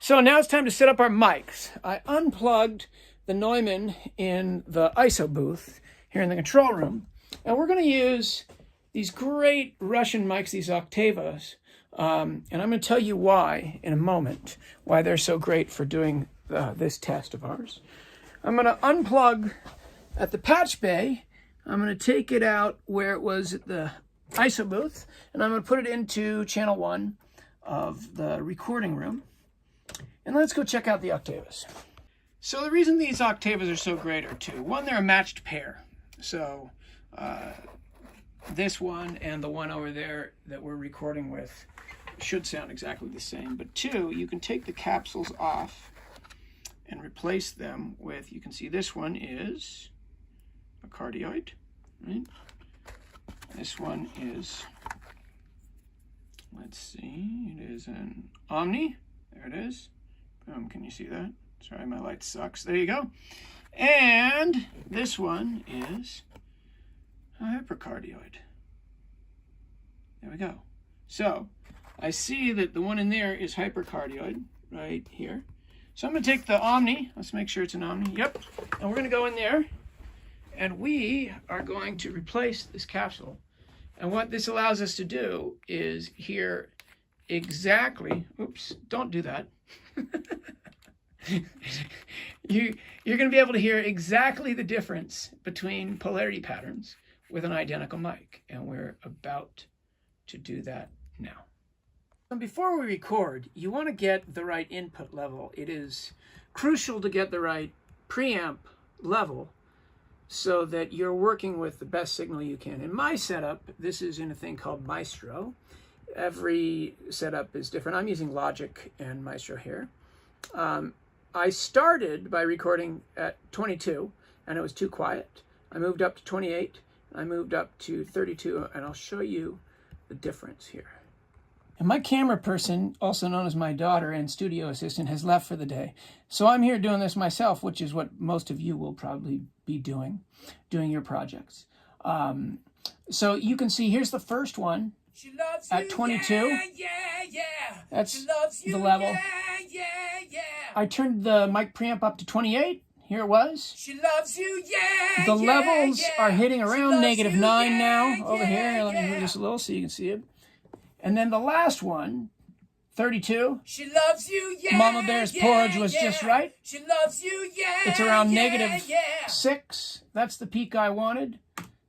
So now it's time to set up our mics. I unplugged the Neumann in the ISO booth here in the control room, and we're going to use these great Russian mics, these Octavas, and I'm going to tell you why in a moment, why they're so great for doing this test of ours. I'm going to unplug at the patch bay. I'm going to take it out where it was at the ISO booth, and I'm going to put it into channel 1 of the recording room. And let's go check out the Octavas. So the reason these Octavas are so great are two. One, they're a matched pair. So this one and the one over there that we're recording with should sound exactly the same. But two, you can take the capsules off and replace them with, you can see this one is a cardioid, right? This one is, let's see, it is an Omni. There it is. Can you see that? Sorry, my light sucks. There you go. And this one is a hypercardioid. There we go. So I see that the one in there is hypercardioid right here. So I'm going to take the Omni. Let's make sure it's an Omni. Yep. And we're going to go in there, and we are going to replace this capsule. And what this allows us to do is hear exactly, oops, don't do that. You're going to be able to hear exactly the difference between polarity patterns with an identical mic, and we're about to do that now. And before we record, you want to get the right input level. It is crucial to get the right preamp level so that you're working with the best signal you can. In my setup, this is in a thing called Maestro. Every setup is different. I'm using Logic and Maestro here. I started by recording at 22, and it was too quiet. I moved up to 28, I moved up to 32, and I'll show you the difference here. And my camera person, also known as my daughter and studio assistant, has left for the day. So I'm here doing this myself, which is what most of you will probably be doing your projects. So you can see, here's the first one at 22. Yeah. That's the level. Yeah. I turned the mic preamp up to 28. Here it was. She loves you, yeah. The levels are hitting around -9 now over here. Let me move this a little so you can see it. And then the last one, 32. She loves you, yeah. Mama Bear's porridge was just right. She loves you, yeah. It's around -6. That's the peak I wanted.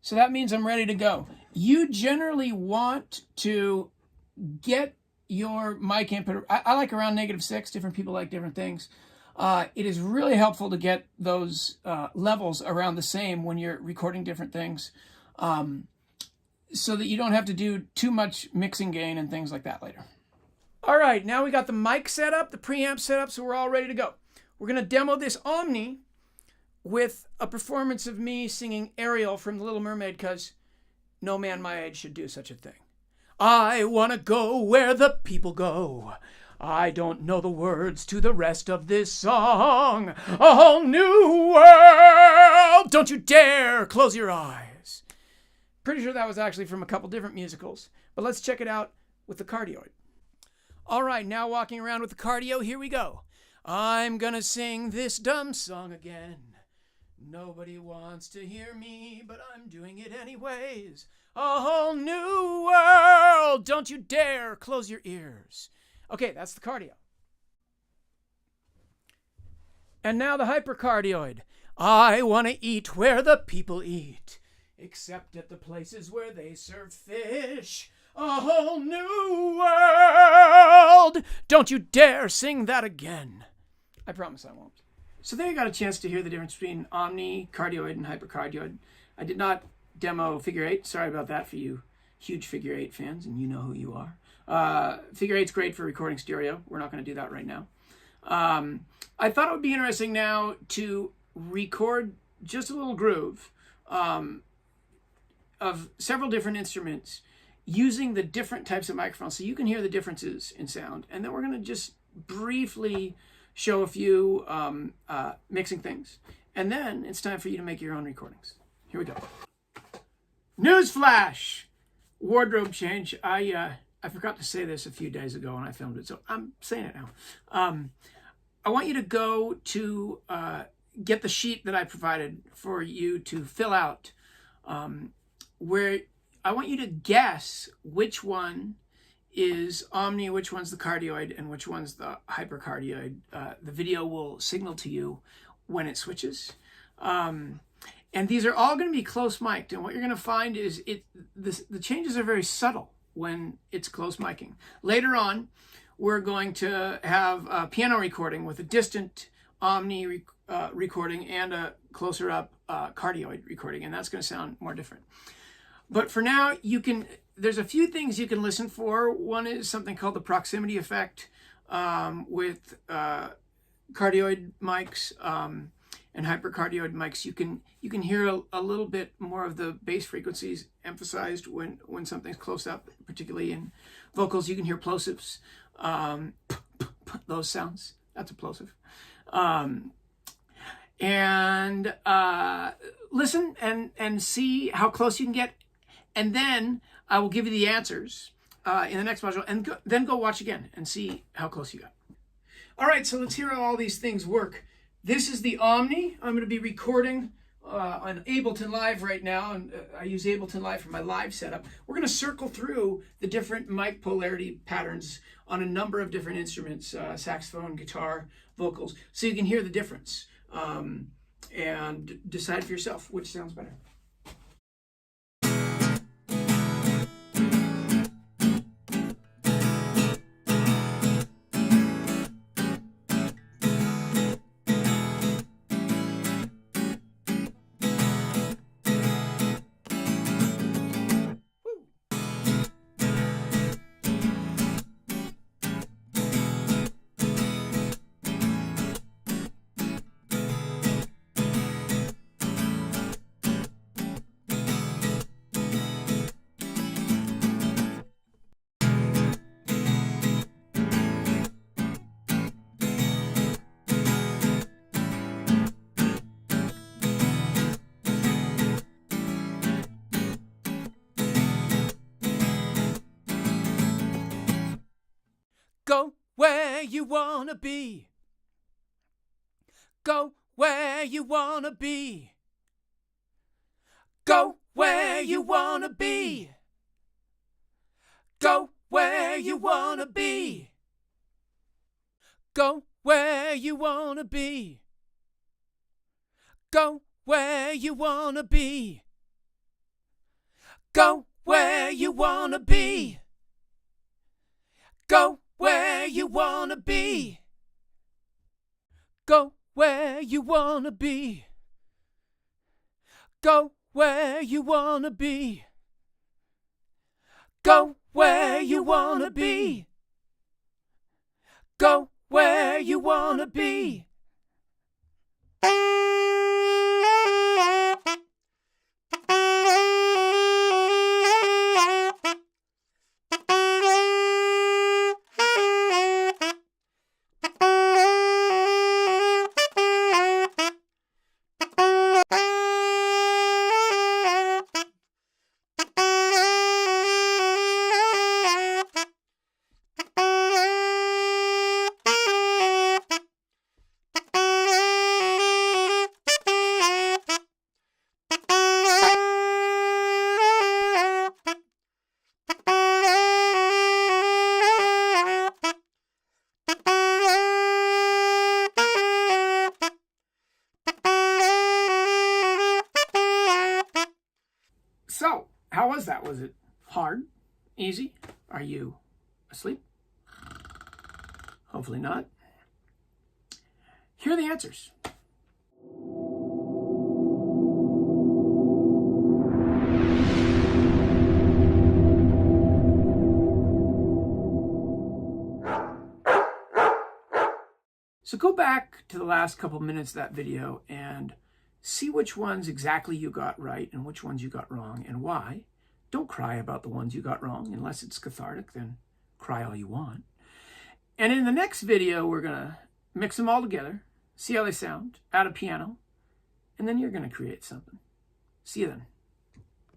So that means I'm ready to go. You generally want to get your mic input. I like around -6. Different people like different things. It is really helpful to get those levels around the same when you're recording different things, so that you don't have to do too much mixing gain and things like that later. All right, now we got the mic set up, the preamp set up, so we're all ready to go. We're going to demo this Omni with a performance of me singing Ariel from The Little Mermaid, because no man my age should do such a thing. I want to go where the people go. I don't know the words to the rest of this song. A whole new world. Don't you dare close your eyes. Pretty sure that was actually from a couple different musicals, but let's check it out with the cardioid. All right, now walking around with the cardio, here we go. I'm gonna sing this dumb song again. Nobody wants to hear me, but I'm doing it anyways. A whole new world. Don't you dare close your ears. Okay, that's the cardio. And now the hypercardioid. I want to eat where the people eat, except at the places where they serve fish. A whole new world. Don't you dare sing that again. I promise I won't. So there you got a chance to hear the difference between Omni, cardioid, and hypercardioid. I did not demo figure 8. Sorry about that for you huge figure 8 fans, and you know who you are. Figure 8's great for recording stereo. We're not going to do that right now. I thought it would be interesting now to record just a little groove of several different instruments using the different types of microphones so you can hear the differences in sound. And then we're going to just briefly show a few mixing things. And then it's time for you to make your own recordings. Here we go. Newsflash! Wardrobe change. I I forgot to say this a few days ago when I filmed it, so I'm saying it now. I want you to go to get the sheet that I provided for you to fill out, where I want you to guess which one is omni, which one's the cardioid, and which one's the hypercardioid. The video will signal to you when it switches. And these are all going to be close mic'd. And what you're going to find is the changes are very subtle when it's close micing. Later on, we're going to have a piano recording with a distant omni recording and a closer up cardioid recording. And that's going to sound more different. But for now, there's a few things you can listen for. One is something called the proximity effect with cardioid mics and hypercardioid mics. You can hear a little bit more of the bass frequencies emphasized when something's close up, particularly in vocals. You can hear plosives, those sounds. That's a plosive. And listen and see how close you can get. And then I will give you the answers in the next module, and then go watch again and see how close you got. All right, so let's hear how all these things work. This is the Omni. I'm going to be recording on Ableton Live right now, and I use Ableton Live for my live setup. We're going to circle through the different mic polarity patterns on a number of different instruments, saxophone, guitar, vocals, so you can hear the difference and decide for yourself which sounds better. Go where you wanna be. Go where you wanna be. Go where you wanna be. Go where you wanna be. Go where you wanna be. Go where you wanna be. Go where you wanna be. Go where you wanna be. Go where you wanna be. Go where you wanna be. Go where you wanna be. Go where you wanna be. So, how was that? Was it hard? Easy? Are you asleep? Hopefully not. Here are the answers. So go back to the last couple minutes of that video and see which ones exactly you got right and which ones you got wrong and why. Don't cry about the ones you got wrong. Unless it's cathartic, then cry all you want. And in the next video, we're going to mix them all together, see how they sound, add a piano, and then you're going to create something. See you then.